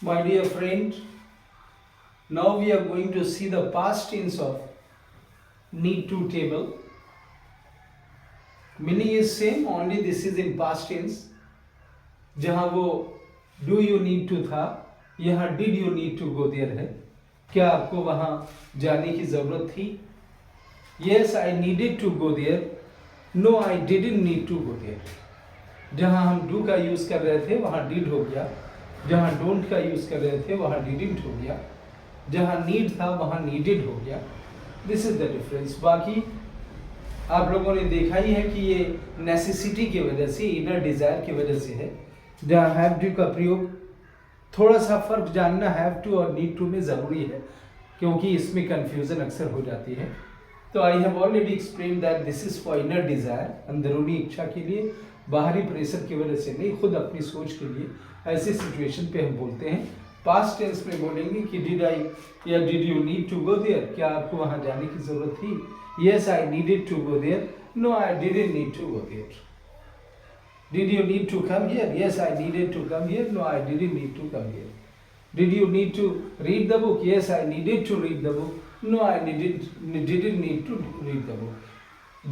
My dear friend, now we are going to see the past tense of need to table. Meaning is same, only this is in past tense. जहाँ वो do you need to था, यहाँ did you need to go there है. क्या आपको वहाँ जाने की ज़रूरत थी? Yes, I needed to go there. No, I didn't need to go there. जहाँ हम do का यूज़ कर रहे थे वहाँ did हो गया, जहाँ don't का यूज़ कर रहे थे वहाँ didn't हो गया, जहाँ need था वहाँ needed हो गया. This is the difference. बाकी आप लोगों ने देखा ही है कि ये नेसेसिटी की वजह से, इनर डिज़ायर की वजह से है. जहाँ हैव टू का प्रयोग, थोड़ा सा फर्क जानना हैव टू और नीड टू में ज़रूरी है, क्योंकि इसमें कंफ्यूजन अक्सर हो जाती है. तो I have already explain that this is for inner desire, अंदरूनी इच्छा के लिए, बाहरी प्रेशर की वजह से नहीं, खुद अपनी सोच के लिए. ऐसी सिचुएशन पे हम बोलते हैं. पास्ट टेंस में बोलेंगे कि डिड आई या did you need to go there, क्या आपको वहाँ जाने की ज़रूरत थी? Yes, I needed to go there. No, I didn't need to go there. Did you need to come here? Yes, I needed to come here. No, I didn't need to come here. Did you need to read the book? Yes, I needed to read the book. No, I didn't need to read the book.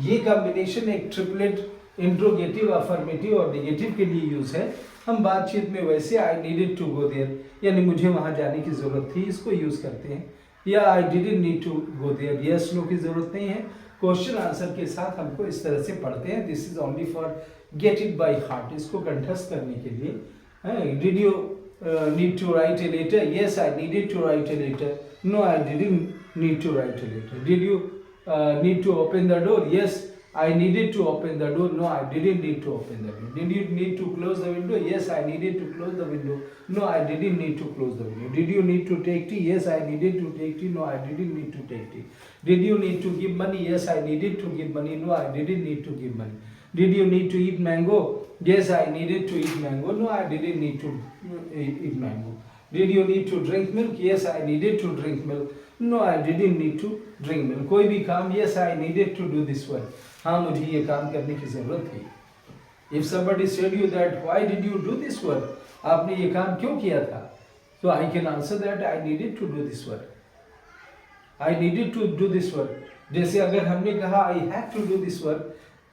ये combination एक triplet interrogative, affirmative और negative के लिए use है. हम बातचीत में वैसे I needed to go there यानी मुझे वहाँ जाने की ज़रूरत थी, इसको यूज़ करते हैं. या I didn't need to go there, yes no की ज़रूरत नहीं है. क्वेश्चन आंसर के साथ हमको इस तरह से पढ़ते हैं. This is only for get it by heart, इसको कंठस्थ करने के लिए. Did you need to write a letter? Yes I needed to write a letter. No I didn't need to write a letter. Did you need to open the door? Yes I needed to open the door. No, I didn't need to open the door. Did you need to close the window? Yes, I needed to close the window. No, I didn't need to close the window. Did you need to take tea? Yes, I needed to take tea. No, I didn't need to take tea. Did you need to give money? Yes, I needed to give money. No, I didn't need to give money. Did you need to eat mango? Yes, I needed to eat mango. No, I didn't need to eat mango. Did you need to drink milk? Yes, I needed to drink milk. No, I didn't need to drink milk. कोई भी काम, yes, I needed to do this one. हाँ, मुझे ये काम करने की ज़रूरत थी. If somebody said you that, why did you do this work? आपने ये काम क्यों किया था? So I can answer that I needed to do this work. I needed to do this work. जैसे अगर हमने कहा I had to do this work,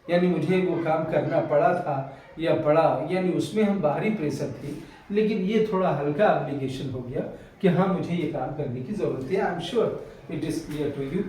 यानी मुझे वो काम करना पड़ा था या पड़ा, यानी उसमें हम बाहरी प्रेशर थे, लेकिन ये थोड़ा हल्का एप्लीकेशन हो गया कि हाँ मुझे ये काम करने की ज़रूरत है. I am sure it is clear to you.